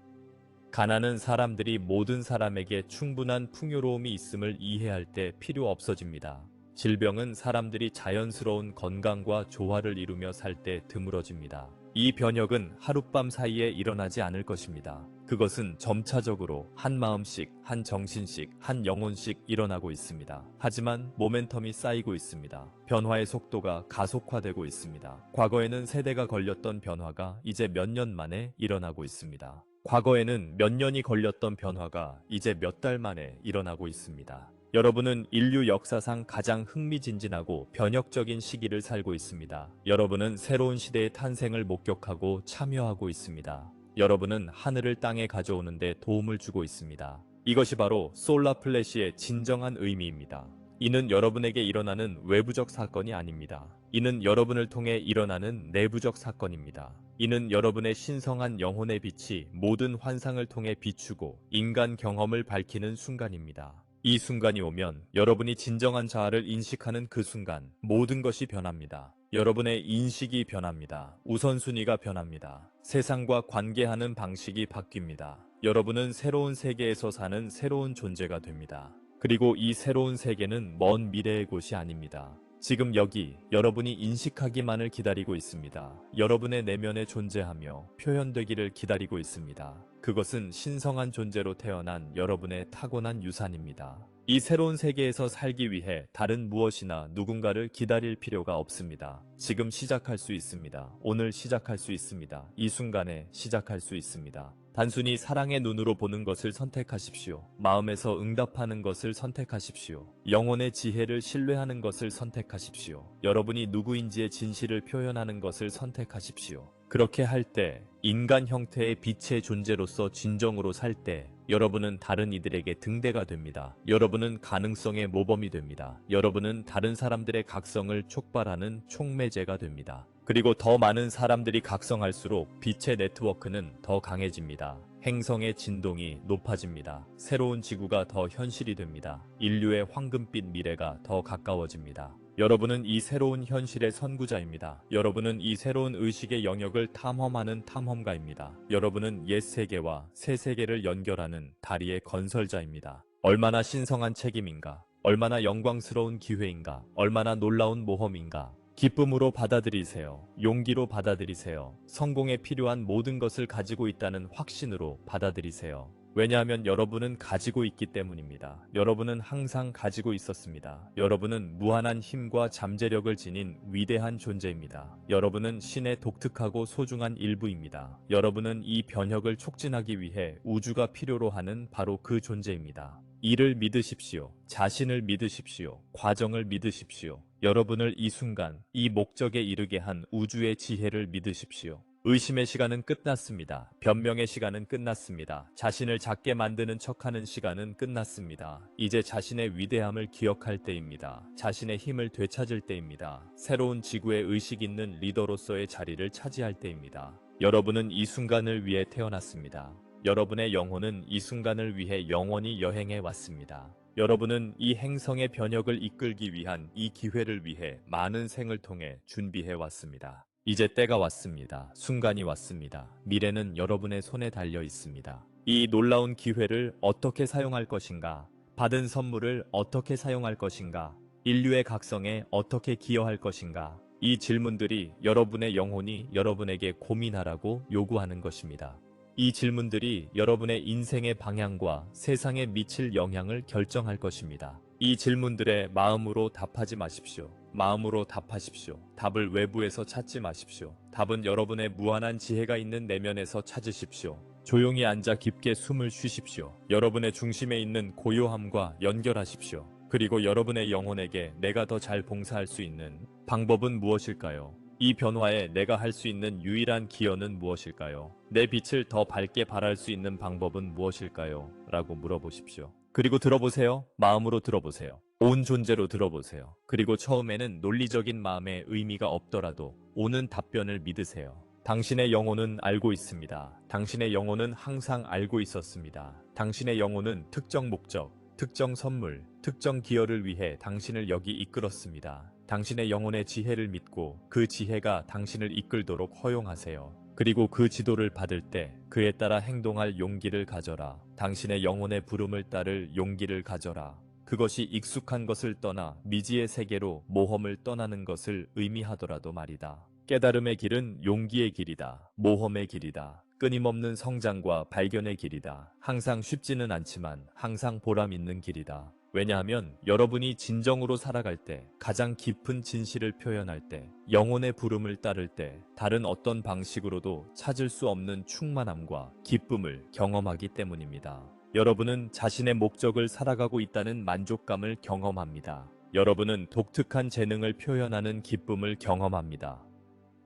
가난은 사람들이 모든 사람에게 충분한 풍요로움이 있음을 이해할 때 필요 없어집니다. 질병은 사람들이 자연스러운 건강과 조화를 이루며 살 때 드물어집니다. 이 변혁은 하룻밤 사이에 일어나지 않을 것입니다. 그것은 점차적으로 한 마음씩, 한 정신씩, 한 영혼씩 일어나고 있습니다. 하지만 모멘텀이 쌓이고 있습니다. 변화의 속도가 가속화되고 있습니다. 과거에는 세대가 걸렸던 변화가 이제 몇 년 만에 일어나고 있습니다. 과거에는 몇 년이 걸렸던 변화가 이제 몇 달 만에 일어나고 있습니다. 여러분은 인류 역사상 가장 흥미진진하고 변혁적인 시기를 살고 있습니다. 여러분은 새로운 시대의 탄생을 목격하고 참여하고 있습니다. 여러분은 하늘을 땅에 가져오는 데 도움을 주고 있습니다. 이것이 바로 솔라 플래시의 진정한 의미입니다. 이는 여러분에게 일어나는 외부적 사건이 아닙니다. 이는 여러분을 통해 일어나는 내부적 사건입니다. 이는 여러분의 신성한 영혼의 빛이 모든 환상을 통해 비추고 인간 경험을 밝히는 순간입니다. 이 순간이 오면 여러분이 진정한 자아를 인식하는 그 순간 모든 것이 변합니다. 여러분의 인식이 변합니다. 우선순위가 변합니다. 세상과 관계하는 방식이 바뀝니다. 여러분은 새로운 세계에서 사는 새로운 존재가 됩니다. 그리고 이 새로운 세계는 먼 미래의 곳이 아닙니다. 지금 여기 여러분이 인식하기만을 기다리고 있습니다. 여러분의 내면에 존재하며 표현되기를 기다리고 있습니다. 그것은 신성한 존재로 태어난 여러분의 타고난 유산입니다. 이 새로운 세계에서 살기 위해 다른 무엇이나 누군가를 기다릴 필요가 없습니다. 지금 시작할 수 있습니다. 오늘 시작할 수 있습니다. 이 순간에 시작할 수 있습니다. 단순히 사랑의 눈으로 보는 것을 선택하십시오. 마음에서 응답하는 것을 선택하십시오. 영혼의 지혜를 신뢰하는 것을 선택하십시오. 여러분이 누구인지의 진실을 표현하는 것을 선택하십시오. 그렇게 할 때 인간 형태의 빛의 존재로서 진정으로 살 때 여러분은 다른 이들에게 등대가 됩니다. 여러분은 가능성의 모범이 됩니다. 여러분은 다른 사람들의 각성을 촉발하는 촉매제가 됩니다. 그리고 더 많은 사람들이 각성할수록 빛의 네트워크는 더 강해집니다. 행성의 진동이 높아집니다. 새로운 지구가 더 현실이 됩니다. 인류의 황금빛 미래가 더 가까워집니다. 여러분은 이 새로운 현실의 선구자입니다. 여러분은 이 새로운 의식의 영역을 탐험하는 탐험가입니다. 여러분은 옛 세계와 새 세계를 연결하는 다리의 건설자입니다. 얼마나 신성한 책임인가? 얼마나 영광스러운 기회인가? 얼마나 놀라운 모험인가? 기쁨으로 받아들이세요. 용기로 받아들이세요. 성공에 필요한 모든 것을 가지고 있다는 확신으로 받아들이세요. 왜냐하면 여러분은 가지고 있기 때문입니다. 여러분은 항상 가지고 있었습니다. 여러분은 무한한 힘과 잠재력을 지닌 위대한 존재입니다. 여러분은 신의 독특하고 소중한 일부입니다. 여러분은 이 변혁을 촉진하기 위해 우주가 필요로 하는 바로 그 존재입니다. 이를 믿으십시오. 자신을 믿으십시오. 과정을 믿으십시오. 여러분을 이 순간, 이 목적에 이르게 한 우주의 지혜를 믿으십시오. 의심의 시간은 끝났습니다. 변명의 시간은 끝났습니다. 자신을 작게 만드는 척하는 시간은 끝났습니다. 이제 자신의 위대함을 기억할 때입니다. 자신의 힘을 되찾을 때입니다. 새로운 지구의 의식 있는 리더로서의 자리를 차지할 때입니다. 여러분은 이 순간을 위해 태어났습니다. 여러분의 영혼은 이 순간을 위해 영원히 여행해 왔습니다. 여러분은 이 행성의 변혁을 이끌기 위한 이 기회를 위해 많은 생을 통해 준비해 왔습니다. 이제 때가 왔습니다. 순간이 왔습니다. 미래는 여러분의 손에 달려 있습니다. 이 놀라운 기회를 어떻게 사용할 것인가? 받은 선물을 어떻게 사용할 것인가? 인류의 각성에 어떻게 기여할 것인가? 이 질문들이 여러분의 영혼이 여러분에게 고민하라고 요구하는 것입니다. 이 질문들이 여러분의 인생의 방향과 세상에 미칠 영향을 결정할 것입니다. 이 질문들에 마음으로 답하지 마십시오. 마음으로 답하십시오. 답을 외부에서 찾지 마십시오. 답은 여러분의 무한한 지혜가 있는 내면에서 찾으십시오. 조용히 앉아 깊게 숨을 쉬십시오. 여러분의 중심에 있는 고요함과 연결하십시오. 그리고 여러분의 영혼에게 내가 더 잘 봉사할 수 있는 방법은 무엇일까요? 이 변화에 내가 할 수 있는 유일한 기여는 무엇일까요? 내 빛을 더 밝게 발할 수 있는 방법은 무엇일까요? 라고 물어보십시오. 그리고 들어보세요. 마음으로 들어보세요. 온 존재로 들어보세요. 그리고 처음에는 논리적인 마음에 의미가 없더라도 오는 답변을 믿으세요. 당신의 영혼은 알고 있습니다. 당신의 영혼은 항상 알고 있었습니다. 당신의 영혼은 특정 목적, 특정 선물, 특정 기여를 위해 당신을 여기 이끌었습니다. 당신의 영혼의 지혜를 믿고 그 지혜가 당신을 이끌도록 허용하세요. 그리고 그 지도를 받을 때 그에 따라 행동할 용기를 가져라. 당신의 영혼의 부름을 따를 용기를 가져라. 그것이 익숙한 것을 떠나 미지의 세계로 모험을 떠나는 것을 의미하더라도 말이다. 깨달음의 길은 용기의 길이다. 모험의 길이다. 끊임없는 성장과 발견의 길이다. 항상 쉽지는 않지만 항상 보람 있는 길이다. 왜냐하면 여러분이 진정으로 살아갈 때, 가장 깊은 진실을 표현할 때, 영혼의 부름을 따를 때, 다른 어떤 방식으로도 찾을 수 없는 충만함과 기쁨을 경험하기 때문입니다. 여러분은 자신의 목적을 살아가고 있다는 만족감을 경험합니다. 여러분은 독특한 재능을 표현하는 기쁨을 경험합니다.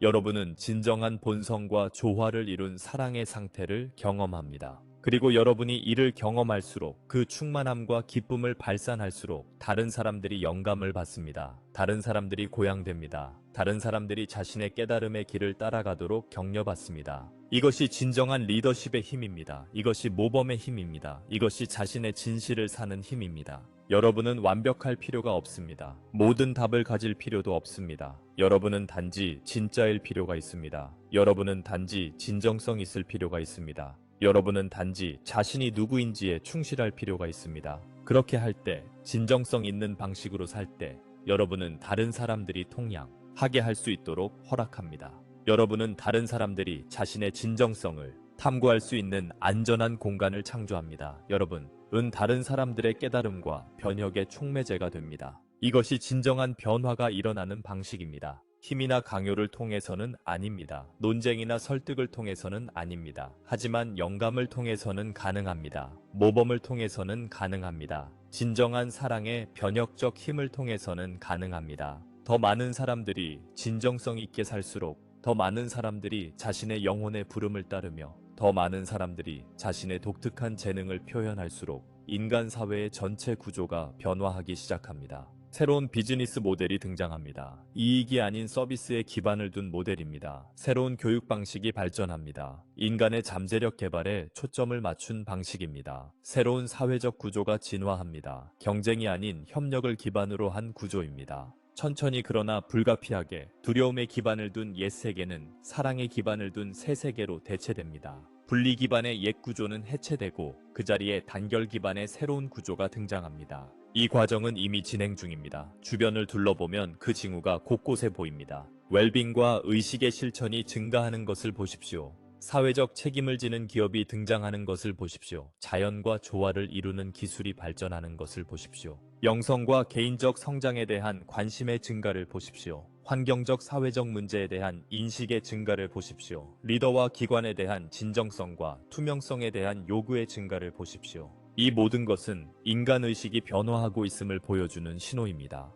여러분은 진정한 본성과 조화를 이룬 사랑의 상태를 경험합니다. 그리고 여러분이 이를 경험할수록 그 충만함과 기쁨을 발산할수록 다른 사람들이 영감을 받습니다. 다른 사람들이 고양됩니다. 다른 사람들이 자신의 깨달음의 길을 따라가도록 격려받습니다. 이것이 진정한 리더십의 힘입니다. 이것이 모범의 힘입니다. 이것이 자신의 진실을 사는 힘입니다. 여러분은 완벽할 필요가 없습니다. 모든 답을 가질 필요도 없습니다. 여러분은 단지 진짜일 필요가 있습니다. 여러분은 단지 진정성 있을 필요가 있습니다. 여러분은 단지 자신이 누구인지에 충실할 필요가 있습니다. 그렇게 할 때, 진정성 있는 방식으로 살 때, 여러분은 다른 사람들이 통양하게 할 수 있도록 허락합니다. 여러분은 다른 사람들이 자신의 진정성을 탐구할 수 있는 안전한 공간을 창조합니다. 여러분은 다른 사람들의 깨달음과 변혁의 촉매제가 됩니다. 이것이 진정한 변화가 일어나는 방식입니다. 힘이나 강요를 통해서는 아닙니다. 논쟁이나 설득을 통해서는 아닙니다. 하지만 영감을 통해서는 가능합니다. 모범을 통해서는 가능합니다. 진정한 사랑의 변혁적 힘을 통해서는 가능합니다. 더 많은 사람들이 진정성 있게 살수록 더 많은 사람들이 자신의 영혼의 부름을 따르며 더 많은 사람들이 자신의 독특한 재능을 표현할수록 인간 사회의 전체 구조가 변화하기 시작합니다. 새로운 비즈니스 모델이 등장합니다. 이익이 아닌 서비스에 기반을 둔 모델입니다. 새로운 교육 방식이 발전합니다. 인간의 잠재력 개발에 초점을 맞춘 방식입니다. 새로운 사회적 구조가 진화합니다. 경쟁이 아닌 협력을 기반으로 한 구조입니다. 천천히 그러나 불가피하게 두려움의 기반을 둔 옛 세계는 사랑의 기반을 둔 새 세계로 대체됩니다. 분리 기반의 옛 구조는 해체되고 그 자리에 단결 기반의 새로운 구조가 등장합니다. 이 과정은 이미 진행 중입니다. 주변을 둘러보면 그 징후가 곳곳에 보입니다. 웰빙과 의식의 실천이 증가하는 것을 보십시오. 사회적 책임을 지는 기업이 등장하는 것을 보십시오. 자연과 조화를 이루는 기술이 발전하는 것을 보십시오. 영성과 개인적 성장에 대한 관심의 증가를 보십시오. 환경적 사회적 문제에 대한 인식의 증가를 보십시오. 리더와 기관에 대한 진정성과 투명성에 대한 요구의 증가를 보십시오. 이 모든 것은 인간의식이 변화하고 있음을 보여주는 신호입니다.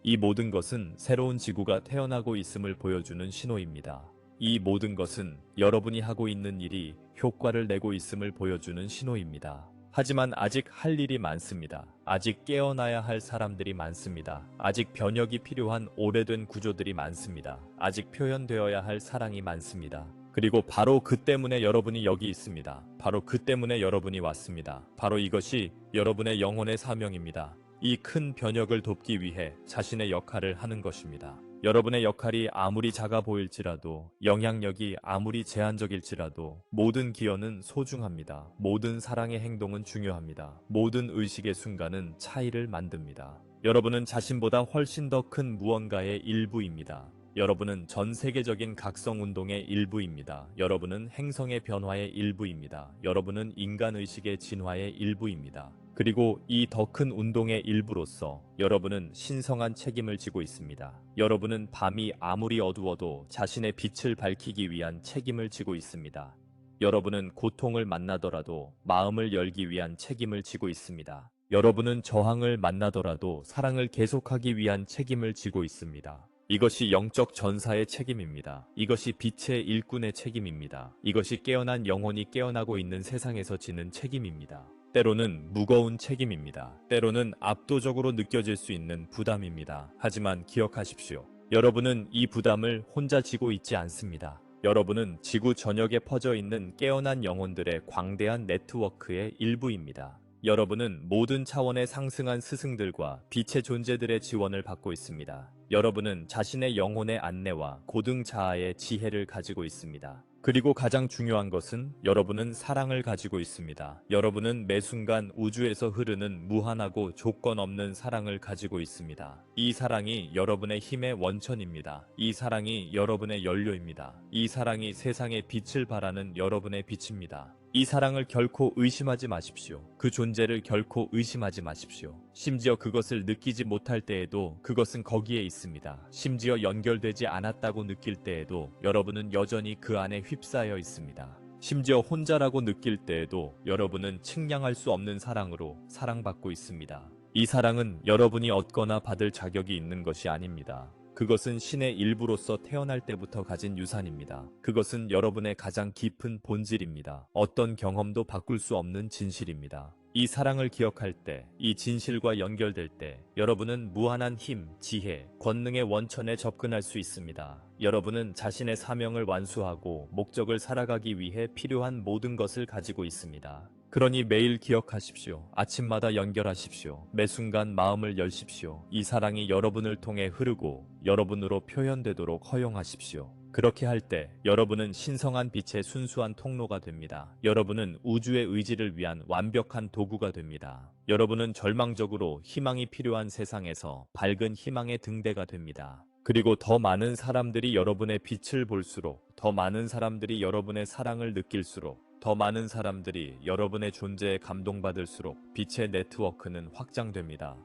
이 모든 것은 새로운 지구가 태어나고 있음을 보여주는 신호입니다. 이 모든 것은 여러분이 하고 있는 일이 효과를 내고 있음을 보여주는 신호입니다. 하지만 아직 할 일이 많습니다. 아직 깨어나야 할 사람들이 많습니다. 아직 변혁이 필요한 오래된 구조들이 많습니다. 아직 표현되어야 할 사랑이 많습니다. 그리고 바로 그 때문에 여러분이 여기 있습니다. 바로 그 때문에 여러분이 왔습니다. 바로 이것이 여러분의 영혼의 사명입니다. 이 큰 변혁을 돕기 위해 자신의 역할을 하는 것입니다. 여러분의 역할이 아무리 작아 보일지라도, 영향력이 아무리 제한적일지라도 모든 기여는 소중합니다. 모든 사랑의 행동은 중요합니다. 모든 의식의 순간은 차이를 만듭니다. 여러분은 자신보다 훨씬 더 큰 무언가의 일부입니다. 여러분은 전 세계적인 각성운동의 일부입니다. 여러분은 행성의 변화의 일부입니다. 여러분은 인간의식의 진화의 일부입니다. 그리고 이 더 큰 운동의 일부로서 여러분은 신성한 책임을 지고 있습니다. 여러분은 밤이 아무리 어두워도 자신의 빛을 밝히기 위한 책임을 지고 있습니다. 여러분은 고통을 만나더라도 마음을 열기 위한 책임을 지고 있습니다. 여러분은 저항을 만나더라도 사랑을 계속하기 위한 책임을 지고 있습니다. 이것이 영적 전사의 책임입니다. 이것이 빛의 일꾼의 책임입니다. 이것이 깨어난 영혼이 깨어나고 있는 세상에서 지는 책임입니다. 때로는 무거운 책임입니다. 때로는 압도적으로 느껴질 수 있는 부담입니다. 하지만 기억하십시오. 여러분은 이 부담을 혼자 지고 있지 않습니다. 여러분은 지구 전역에 퍼져 있는 깨어난 영혼들의 광대한 네트워크의 일부입니다. 여러분은 모든 차원의 상승한 스승들과 빛의 존재들의 지원을 받고 있습니다. 여러분은 자신의 영혼의 안내와 고등 자아의 지혜를 가지고 있습니다. 그리고 가장 중요한 것은 여러분은 사랑을 가지고 있습니다. 여러분은 매 순간 우주에서 흐르는 무한하고 조건 없는 사랑을 가지고 있습니다. 이 사랑이 여러분의 힘의 원천입니다. 이 사랑이 여러분의 연료입니다. 이 사랑이 세상에 빛을 발하는 여러분의 빛입니다. 이 사랑을 결코 의심하지 마십시오. 그 존재를 결코 의심하지 마십시오. 심지어 그것을 느끼지 못할 때에도 그것은 거기에 있습니다. 심지어 연결되지 않았다고 느낄 때에도 여러분은 여전히 그 안에 휩싸여 있습니다. 심지어 혼자라고 느낄 때에도 여러분은 측량할 수 없는 사랑으로 사랑받고 있습니다. 이 사랑은 여러분이 얻거나 받을 자격이 있는 것이 아닙니다. 그것은 신의 일부로서 태어날 때부터 가진 유산입니다. 그것은 여러분의 가장 깊은 본질입니다. 어떤 경험도 바꿀 수 없는 진실입니다. 이 사랑을 기억할 때, 이 진실과 연결될 때 여러분은 무한한 힘, 지혜, 권능의 원천에 접근할 수 있습니다. 여러분은 자신의 사명을 완수하고 목적을 살아가기 위해 필요한 모든 것을 가지고 있습니다. 그러니 매일 기억하십시오. 아침마다 연결하십시오. 매 순간 마음을 열십시오. 이 사랑이 여러분을 통해 흐르고 여러분으로 표현되도록 허용하십시오. 그렇게 할 때 여러분은 신성한 빛의 순수한 통로가 됩니다. 여러분은 우주의 의지를 위한 완벽한 도구가 됩니다. 여러분은 절망적으로 희망이 필요한 세상에서 밝은 희망의 등대가 됩니다. 그리고 더 많은 사람들이 여러분의 빛을 볼수록, 더 많은 사람들이 여러분의 사랑을 느낄수록, 더 많은 사람들이 여러분의 존재에 감동받을수록 빛의 네트워크는 확장됩니다.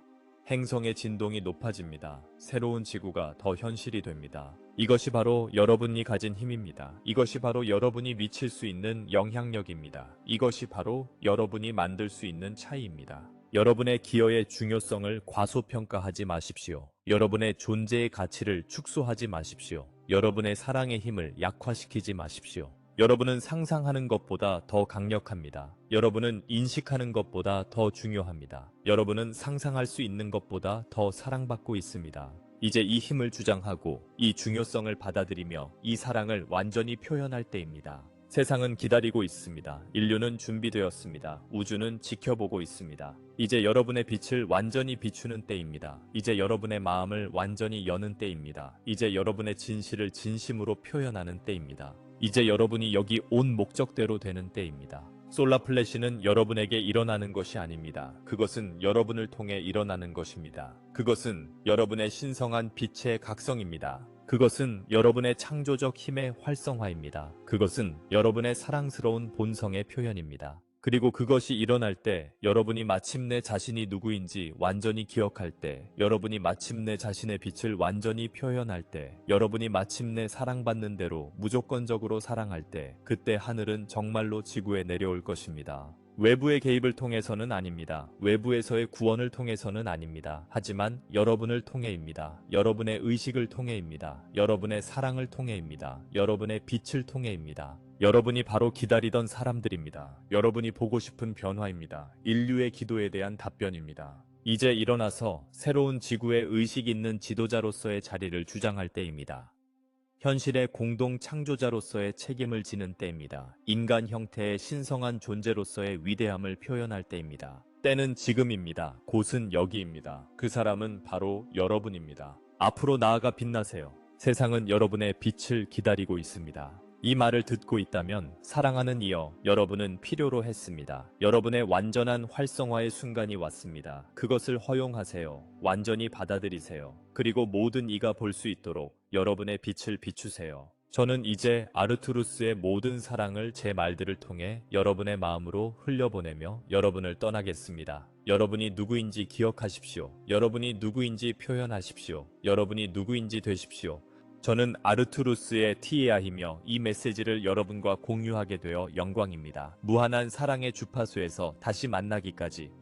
행성의 진동이 높아집니다. 새로운 지구가 더 현실이 됩니다. 이것이 바로 여러분이 가진 힘입니다. 이것이 바로 여러분이 미칠 수 있는 영향력입니다. 이것이 바로 여러분이 만들 수 있는 차이입니다. 여러분의 기여의 중요성을 과소평가하지 마십시오. 여러분의 존재의 가치를 축소하지 마십시오. 여러분의 사랑의 힘을 약화시키지 마십시오. 여러분은 상상하는 것보다 더 강력합니다. 여러분은 인식하는 것보다 더 중요합니다. 여러분은 상상할 수 있는 것보다 더 사랑받고 있습니다. 이제 이 힘을 주장하고 이 중요성을 받아들이며 이 사랑을 완전히 표현할 때입니다. 세상은 기다리고 있습니다. 인류는 준비되었습니다. 우주는 지켜보고 있습니다. 이제 여러분의 빛을 완전히 비추는 때입니다. 이제 여러분의 마음을 완전히 여는 때입니다. 이제 여러분의 진실을 진심으로 표현하는 때입니다. 이제 여러분이 여기 온 목적대로 되는 때입니다. 솔라플래시는 여러분에게 일어나는 것이 아닙니다. 그것은 여러분을 통해 일어나는 것입니다. 그것은 여러분의 신성한 빛의 각성입니다. 그것은 여러분의 창조적 힘의 활성화입니다. 그것은 여러분의 사랑스러운 본성의 표현입니다. 그리고 그것이 일어날 때 여러분이 마침내 자신이 누구인지 완전히 기억할 때, 여러분이 마침내 자신의 빛을 완전히 표현할 때, 여러분이 마침내 사랑받는 대로 무조건적으로 사랑할 때, 그때 하늘은 정말로 지구에 내려올 것입니다. 외부의 개입을 통해서는 아닙니다. 외부에서의 구원을 통해서는 아닙니다. 하지만 여러분을 통해입니다. 여러분의 의식을 통해입니다. 여러분의 사랑을 통해입니다. 여러분의 빛을 통해입니다. 여러분이 바로 기다리던 사람들입니다. 여러분이 보고 싶은 변화입니다. 인류의 기도에 대한 답변입니다. 이제 일어나서 새로운 지구의 의식 있는 지도자로서의 자리를 주장할 때입니다. 현실의 공동 창조자로서의 책임을 지는 때입니다. 인간 형태의 신성한 존재로서의 위대함을 표현할 때입니다. 때는 지금입니다. 곳은 여기입니다. 그 사람은 바로 여러분입니다. 앞으로 나아가 빛나세요. 세상은 여러분의 빛을 기다리고 있습니다. 이 말을 듣고 있다면 사랑하는 이여, 여러분은 필요로 했습니다. 여러분의 완전한 활성화의 순간이 왔습니다. 그것을 허용하세요. 완전히 받아들이세요. 그리고 모든 이가 볼 수 있도록 여러분의 빛을 비추세요. 저는 이제 아르투루스의 모든 사랑을 제 말들을 통해 여러분의 마음으로 흘려보내며 여러분을 떠나겠습니다. 여러분이 누구인지 기억하십시오. 여러분이 누구인지 표현하십시오. 여러분이 누구인지 되십시오. 저는 아르투루스의 티에아이며 이 메시지를 여러분과 공유하게 되어 영광입니다. 무한한 사랑의 주파수에서 다시 만나기까지